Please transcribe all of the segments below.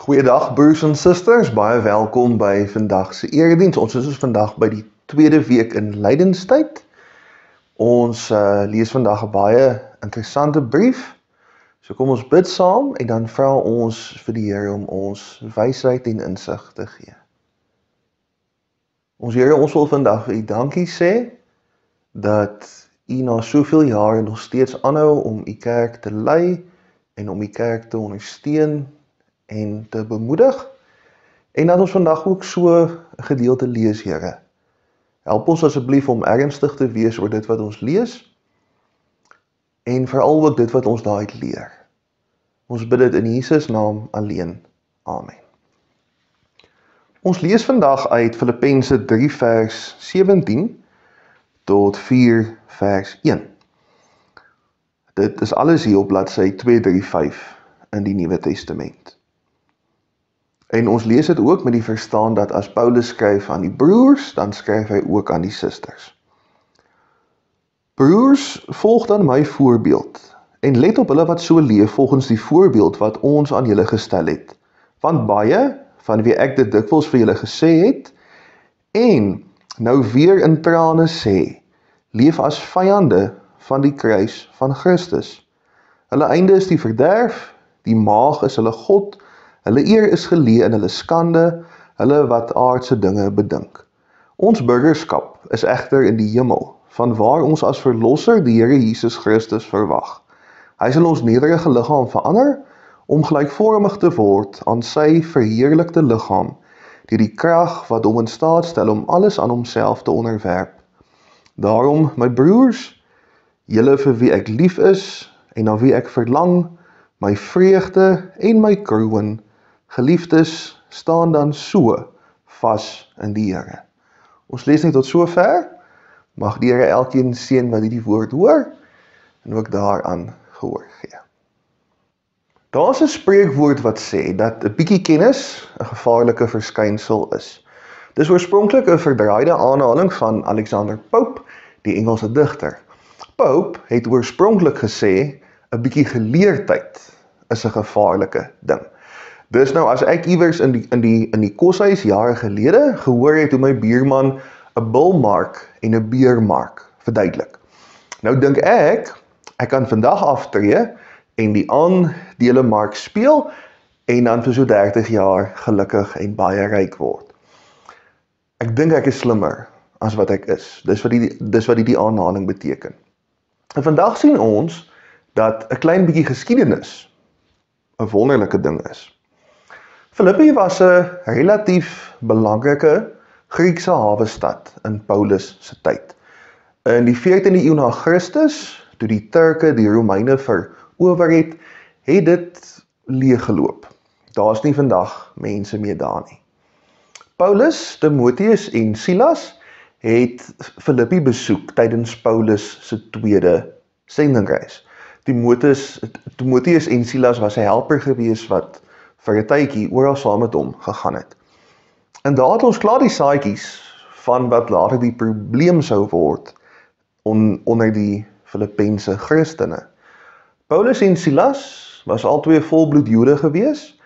Goeiedag broers en susters, baie welkom by vandag se erediens. Ons is dus vandag by die tweede week in lydenstyd. Ons lees vandag 'n baie interessante brief. So kom ons bid saam en dan vra ons vir die Here om ons wysheid en insig te gee. Ons Here, ons wil vandag vir U dankie sê dat U na soveel jare nog steeds aanhou om U kerk te lei en om U kerk te ondersteun en te bemoedig, en dat ons vandag ook so 'n gedeelte lees, Here. Help ons asseblief om ernstig te wees oor dit wat ons lees, en veral ook dit wat ons daaruit leer. Ons bid dit in Jesus naam alleen. Amen. Ons lees vandag uit Filippense 3 vers 17 tot 4 vers 1. Dit is alles hier op bladsy 235 in die Nuwe Testament. En ons lees dit ook met die verstaan dat as Paulus skryf aan die broers, dan skryf hy ook aan die susters. Broers, volg dan my voorbeeld, en let op hulle wat so leef volgens die voorbeeld wat ons aan julle gestel het. Want baie, van wie ek dit dikwels vir julle gesê het, en nou weer in trane sê, leef as vyande van die kruis van Christus. Hulle einde is die verderf, die maag is hulle God, hulle eer is geleë in hulle skande, hulle wat aardse dinge bedink. Ons burgerskap is egter in die hemel, vanwaar ons as verlosser die Here Jesus Christus verwag. Hy sal ons nederige liggaam verander, om gelykvormig te word aan sy verheerlikte liggaam, deur die krag wat hom in staat stel om alles aan homself te onderwerp. Daarom, my broers, julle vir wie ek lief is, en na wie ek verlang, my vreugde en my kroon, geliefdes, staan dan so vas in die Here. Ons lees net tot sover. Mag die Here elkeen seën wat hierdie woord hoor en ook daaraan gehoor gee. Daar's 'n spreekwoord wat sê dat 'n bietjie kennis 'n gevaarlike verskynsel is. Dis oorspronklik 'n verdraaide aanhaling van Alexander Pope, die Engelse digter. Pope het oorspronklik gesê 'n bietjie geleerdheid is 'n gevaarlike ding. Dis nou as ek iewers in die koshuis jare gelede gehoor het hoe my buurman 'n bulmark en 'n beermark verduidelik. Nou dink ek kan vandag aftree en die aandelemark speel en dan vir so 30 jaar gelukkig en baie ryk word. Ek dink ek is slimmer as wat ek is. Dis wat die aanhaling beteken. En vandag sien ons dat 'n klein bietjie geskiedenis 'n wonderlike ding is. Filippi was 'n relatief belangrike Griekse hawestad in Paulus se tyd. In die 14de eeu na Christus, toe die Turke die Romeine verower het dit leeggeloop. Daar's nie vandag mense meer daar nie. Paulus, Timoteus en Silas het Filippi besoek tydens Paulus se tweede sendingreis. Timoteus en Silas was 'n helper gewees wat vir 'n tydjie oral saam met hom gegaan het. En daar het ons klaar die saadjies van wat later die probleem sou word onder die Filippense Christene. Paulus en Silas was albei volbloed Jode gewees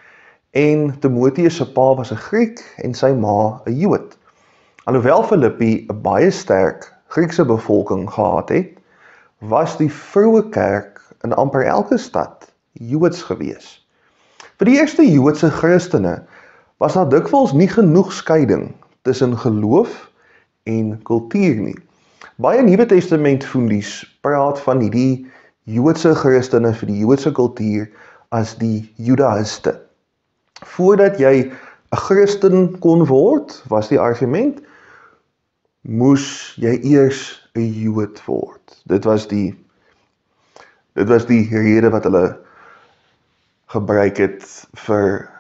en Timoteus se pa was 'n Griek en sy ma 'n Jood. Alhoewel Filippi 'n baie sterk Griekse bevolking gehad het, was die vroeë kerk in amper elke stad Joods gewees. Vir die eerste Joodse Christene was daar dikwels nie genoeg skeiding tussen geloof en kultuur nie. Baie Nuwe Testament fundies praat van hierdie Joodse Christene vir die Joodse kultuur as die Judaïste. Voordat jy 'n Christen kon word, was die argument, moes jy eers 'n Jood word. Dit was die rede wat hulle gebruik het vir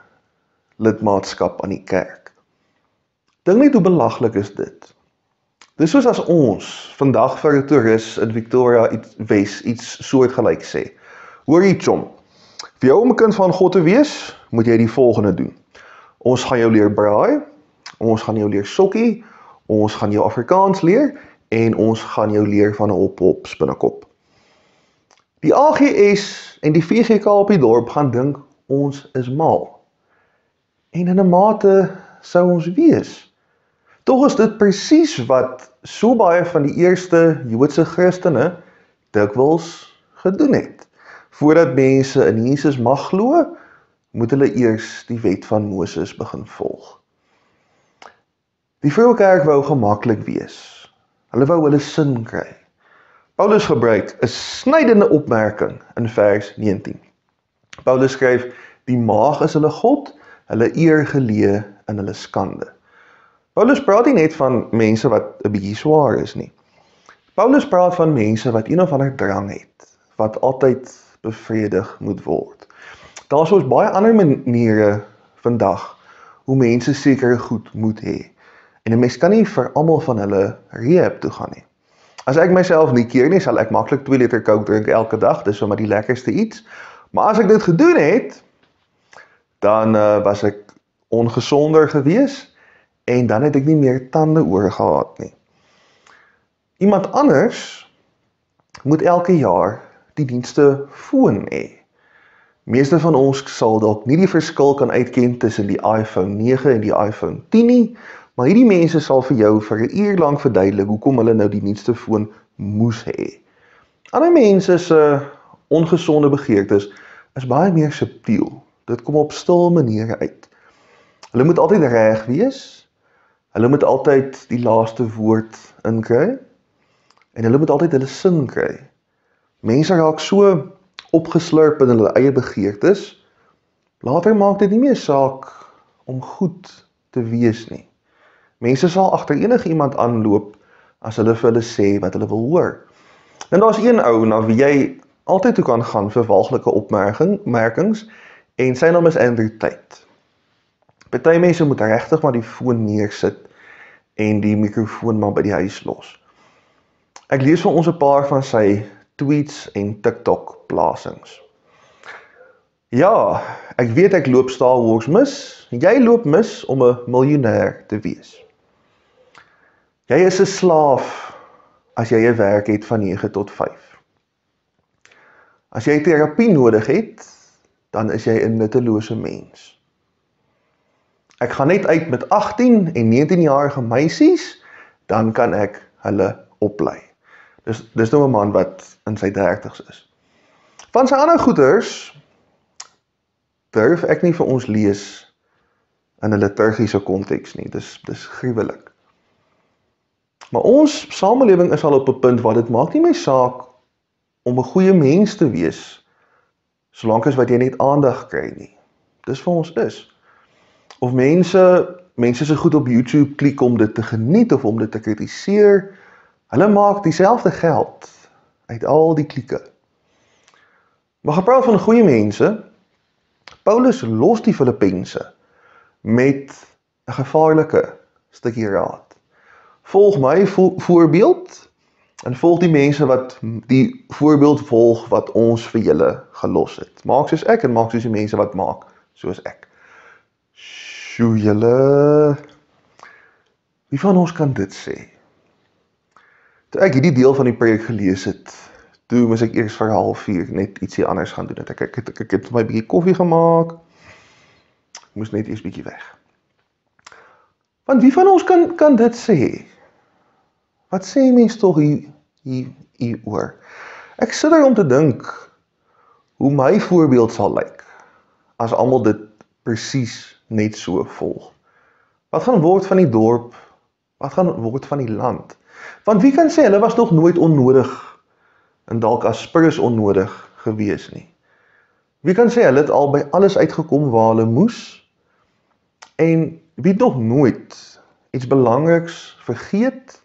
lidmaatskap aan die kerk. Dink net hoe belaglik is dit. Dis soos as ons vandag vir 'n toerist in Victoria Wes iets soortgelyk sê. Hoor jy chom, vir jou om 'n kind van God te wees, moet jy die volgende doen. Ons gaan jou leer braai, ons gaan jou leer sokkie, ons gaan jou Afrikaans leer en ons gaan jou leer van 'n hop spinnekop. Die AGS en die VGK op die dorp gaan dink ons is mal. En in 'n mate sou ons wees. Tog is dit presies wat so baie van die eerste Joodse Christene dikwels gedoen het. Voordat mense in Jesus mag glo, moet hulle eers die wet van Moses begin volg. Die vroeë kerk wou gemaklik wees. Hulle wou hulle sin kry. Paulus gebruik 'n snydende opmerking in vers 19. Paulus skryf, die maag is hulle God, hulle eer geleë in hulle skande. Paulus praat nie net van mense wat 'n bietjie swaar is nie. Paulus praat van mense wat een of ander drang het, wat altyd bevredig moet word. Daar is soms baie ander maniere vandag, hoe mense sekere goed moet hê. En 'n mens kan nie vir almal van hulle rehab toe gaan nie. As ek myself nie keer nie, sal ek maklik 2 liter Coke drink elke dag, dis sommer die lekkerste iets. Maar as ek dit gedoen het, dan was ek ongesonder gewees, en dan het ek nie meer tande oor gehad nie. Iemand anders moet elke jaar die dienste foon hê. Meeste van ons sal dalk nie die verskil kan uitken tussen die iPhone 9 en die iPhone 10 nie, maar hierdie mense sal vir jou vir 'n uur lank verduidelik hoekom hulle nou die nuutste foon moes hê. Ander mense se ongesonde begeertes is baie meer subtiel. Dit kom op stil maniere uit. Hulle moet altyd reg wees, hulle moet altyd die laaste woord inkry, en hulle moet altyd hulle sin kry. Mense raak so opgeslurp in hulle eie begeertes, later maak dit nie meer saak om goed te wees nie. Mense sal agter enige iemand aanloop as hulle vir hulle sê wat hulle wil hoor. En daar's een ou na wie jy altyd toe kan gaan vir walglike opmerkings, en sy naam is Andrew Tate. Party mense moet regtig maar die foon neersit en die mikrofoon maar by die huis los. Ek lees vir ons 'n paar van sy tweets en TikTok plasings. Ja, ek weet ek loop Star Wars mis, jy loop mis om 'n miljonair te wees. Jy is 'n slaaf as jy 'n werk het van 9 tot 5. As jy terapie nodig het, dan is jy 'n nuttelose mens. Ek gaan net uit met 18 en 19-jarige meisies, dan kan ek hulle oplei. Dis nou 'n man wat in sy 30's is. Van sy ander goeters durf ek nie vir ons lees in 'n liturgiese konteks nie. Dis gruwelik. Maar ons samelewing is al op 'n punt waar dit maak nie meer saak om 'n goeie mens te wees, solank as wat jy net aandag kry nie. Dis vir ons is. Of mense se goed op YouTube klik om dit te geniet of om dit te kritiseer, hulle maak dieselfde geld uit al die klieke. Maar gepraat van goeie mense, Paulus los die Filippense met 'n gevaarlike stukkie raad. Volg my voorbeeld en volg die mense wat die voorbeeld volg wat ons vir julle gelos het. Maak soos ek en maak soos die mense wat maak soos ek. Sjoe julle, wie van ons kan dit sê? Toe ek hierdie deel van die preek gelees het, toe moes ek eers vir 1/2 net ietsie anders gaan doen. Ek het my bietjie koffie gemaak, moes net eers bietjie weg. Want wie van ons kan dit sê? Wat sê mens tog hier oor? Ek sit daar om te dink hoe my voorbeeld sal lyk as almal dit presies net so volg. Wat gaan word van die dorp? Wat gaan word van die land? Want wie kan sê hulle was nog nooit onnodig en dalk as spurus onnodig gewees nie? Wie kan sê hulle het al by alles uitgekom waar hulle moes? En wie het nog nooit iets belangriks vergeet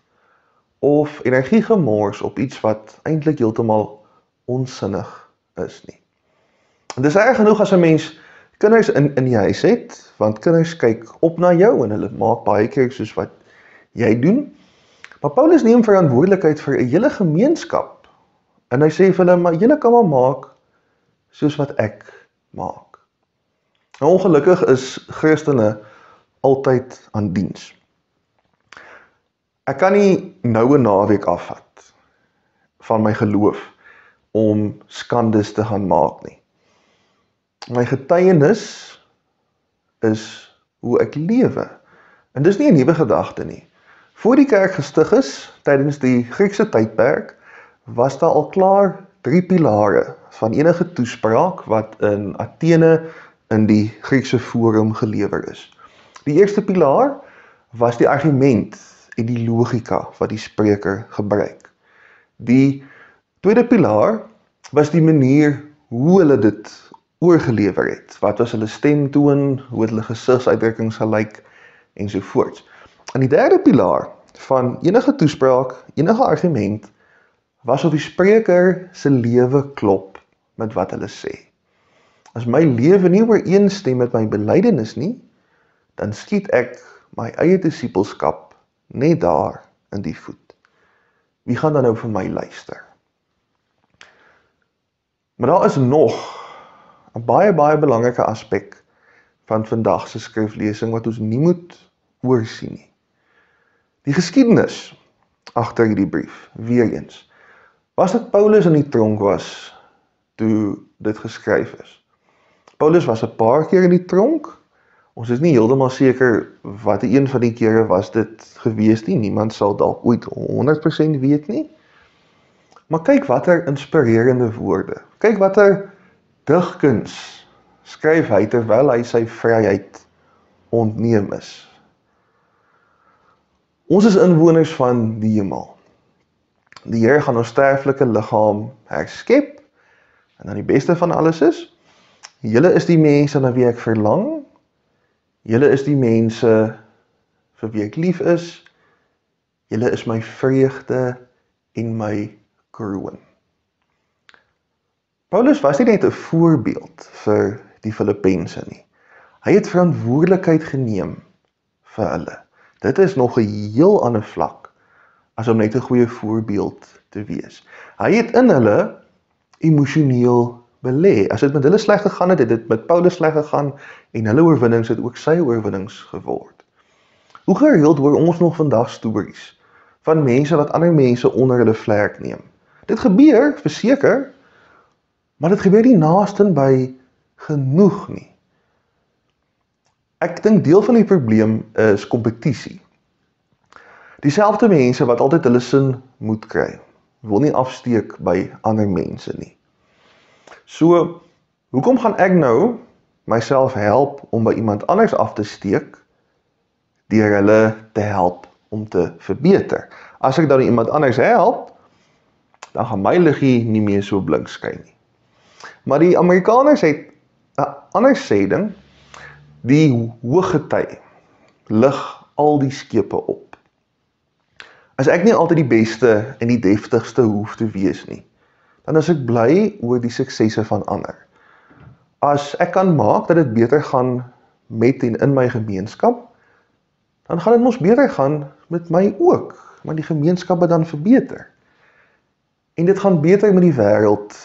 of energie gemors op iets wat eintlik heeltemal onsinnig is nie? En dis erg genoeg as 'n mens kinders in die huis het, want kinders kyk op na jou en hulle maak baie keer soos wat jy doen. Maar Paulus neem verantwoordelikheid vir 'n hele gemeenskap. En hy sê vir hulle, maar julle kan maar maak soos wat ek maak. En ongelukkig is Christene altyd aan diens. Ek kan nie nou 'n naweek afvat van my geloof om skandes te gaan maak nie. My getuienis is hoe ek lewe. En dis nie 'n nuwe gedagte nie. Voor die kerk gestig is, tydens die Griekse tydperk, was daar al klaar 3 pilare van enige toespraak wat in Athene in die Griekse forum gelewer is. Die eerste pilaar was die argument en die logika wat die spreker gebruik. Die tweede pilaar was die manier hoe hulle dit oorgelewer het. Wat was hulle stemtoon, hoe het hulle gesigsuitdrukkings gelyk ensovoorts. En die derde pilaar van enige toespraak, enige argument, was of die spreker se lewe klop met wat hulle sê. As my lewe nie ooreenstem met my belydenis nie, dan skiet ek my eie disippelskap net daar in die voet. Wie gaan dan nou vir my luister? Maar daar is nog 'n baie belangrike aspek van vandag se skriflesing wat ons nie moet oorsien nie. Die geskiedenis agter hierdie brief, weer eens. Was dit Paulus in die tronk was toe dit geskryf is? Paulus was 'n paar keer in die tronk. Ons is nie heeltemal seker wat een van die kere was dit gewees nie. Niemand sal dalk ooit 100% weet nie. Maar kyk watter inspirerende woorde. Kyk watter digkuns skryf hy terwyl hy sy vryheid ontneem is. Ons is inwoners van die hemel. Die Here gaan ons sterflike liggaam herskep. En dan die beste van alles is, julle is die mense na wie ek verlang. Julle is die mense vir wie ek lief is. Julle is my vreugde en my kroon. Paulus was nie net 'n voorbeeld vir die Filippense nie. Hy het verantwoordelikheid geneem vir hulle. Dit is nog 'n heel ander vlak as om net 'n goeie voorbeeld te wees. Hy het in hulle emosioneel belê. As dit met hulle sleg gegaan het, het dit met Paulus sleg gegaan en hulle oorwinnings het ook sy oorwinnings geword. Hoe gereeld hoor ons nog vandag stories van mense wat ander mense onder hulle vlerk neem. Dit gebeur, verseker, maar dit gebeur nie naasten by genoeg nie. Ek dink deel van die probleem is kompetisie. Dieselfde mense wat altyd hulle sin moet kry, wil nie afsteek by ander mense nie. So, hoekom gaan ek nou myself help om by iemand anders af te steek, deur hulle te help om te verbeter? As ek dan iemand anders help, dan gaan my liggie nie meer so blink skyn nie. Maar die Amerikaners het 'n ander sêding, die hoëgety lig al die skepe op. As ek nie altyd die beste en die deftigste hoef te wees nie, dan is ek bly oor die suksesse van ander. As ek kan maak dat dit beter gaan met en in my gemeenskap, dan gaan dit mos beter gaan met my ook, want die gemeenskap het dan verbeter. En dit gaan beter met die wêreld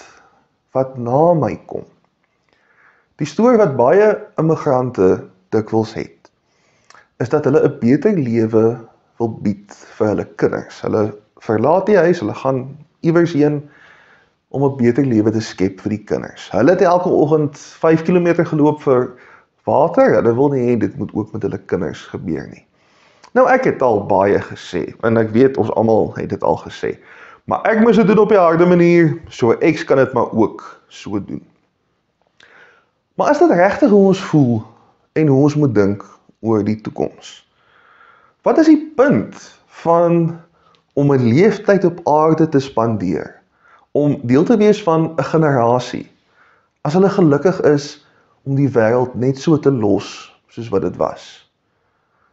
wat na my kom. Die storie wat baie immigrante dikwels het, is dat hulle 'n beter lewe wil bied vir hulle kinders. Hulle verlaat die huis, hulle gaan iewers heen om 'n beter lewe te skep vir die kinders. Hulle het elke oggend 5 km geloop vir water, hulle wil nie hê dit moet ook met hulle kinders gebeur nie. Nou ek het al baie gesê, en ek weet ons almal het dit al gesê, maar ek moes dit doen op die harde manier, so ek kan dit maar ook so doen. Maar is dit regtig hoe ons voel en hoe ons moet dink oor die toekoms? Wat is die punt van om 'n leeftyd op aarde te spandeer, om deel te wees van 'n generasie, as hulle gelukkig is om die wêreld net so te los soos wat dit was?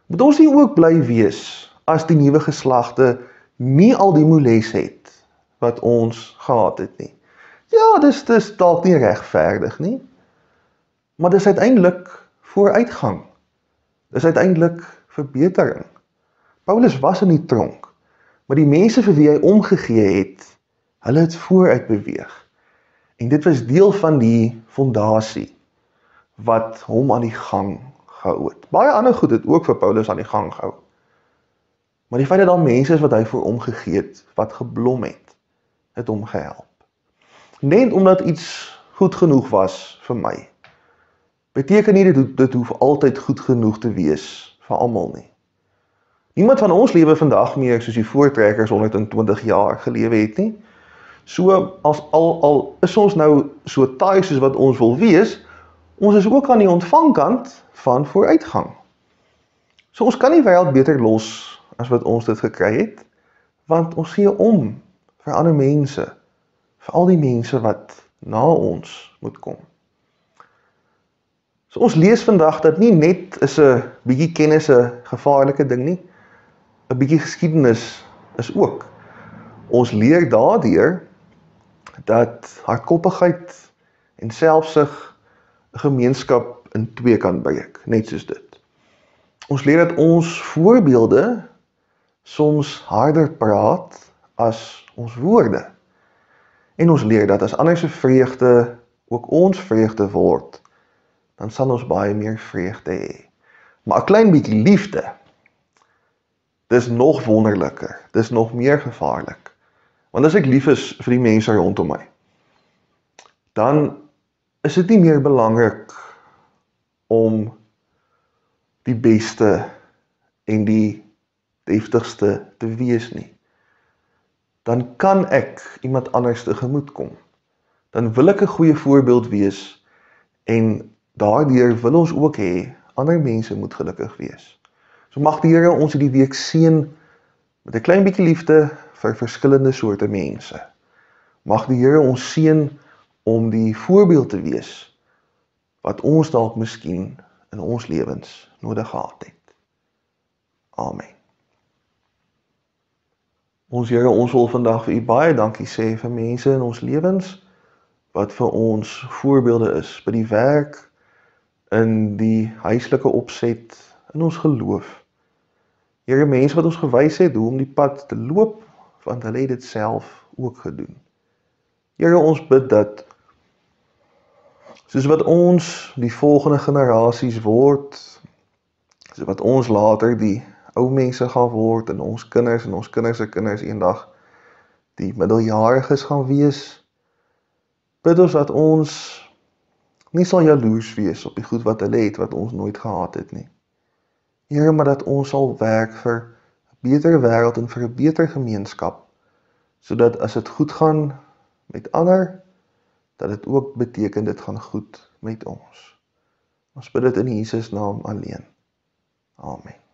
Moet ons nie ook bly wees as die nuwe geslagte nie al die moles het wat ons gehad het nie? Ja, dis dalk nie regverdig nie, maar dis uiteindelik vooruitgang. Dis uiteindelik verbetering. Paulus was in die tronk, maar die mense vir wie hy omgegee het, hulle het vooruit beweeg. En dit was deel van die fondasie wat hom aan die gang gehou het. Baie ander goed het ook vir Paulus aan die gang gehou. Maar die feit dat daar mense is wat hy voor omgegee het, wat geblom het hom gehelp. Net omdat iets goed genoeg was vir my, beteken nie dit hoef altyd goed genoeg te wees vir almal nie. Niemand van ons lewe vandag meer soos die voortrekkers 120 jaar gelewe het nie. So as al is ons nou so taai soos wat ons wil wees, ons is ook aan die ontvangkant van vooruitgang. So ons kan die wêreld beter los as wat ons dit gekry het, want ons gee om vir ander mense, vir al die mense wat na ons moet kom. So ons lees vandag dat nie net is 'n bietjie kennis 'n gevaarlike ding nie, 'n bietjie geskiedenis is ook. Ons leer daardeur dat hardkoppigheid en selfsug 'n gemeenskap in twee kan breek, net soos dit. Ons leer dat ons voorbeelde soms harder praat as ons woorde. En ons leer dat as ander se vreugde ook ons vreugde word, dan sal ons baie meer vreugde hê. Maar 'n klein bietjie liefde, dis nog wonderliker, dis nog meer gevaarlik. Want as ek lief is vir die mense rondom my, dan is dit nie meer belangrik om die beste en die deftigste te wees nie. Dan kan ek iemand anders tegemoet kom. Dan wil ek 'n goeie voorbeeld wees en daardeur wil ons ook hê ander mense moet gelukkig wees. So mag die Here ons hierdie week seën met 'n klein bietjie liefde vir verskillende soorte mense. Mag die Here ons seën om die voorbeeld te wees wat ons dalk miskien in ons lewens nodig gehad het. Amen. Ons Here, ons wil vandag vir U baie dankie sê vir mense in ons lewens wat vir ons voorbeelde is by die werk, in die huislike opset, in ons geloof. Here, mense wat ons gewys het hoe om die pad te loop, want hulle het dit self ook gedoen. Here, ons bid dat soos wat ons die volgende generasies word, soos wat ons later die ou mense gaan word en ons kinders se kinders eendag die middeljariges gaan wees, bid ons dat ons nie sal jaloers wees op die goed wat hulle het wat ons nooit gehad het nie. Here, maar dat ons sal werk vir 'n beter wêreld en vir 'n beter gemeenskap, sodat as dit goed gaan met ander, dat dit ook beteken dit gaan goed met ons. Ons bid dit in Jesus naam alleen. Amen.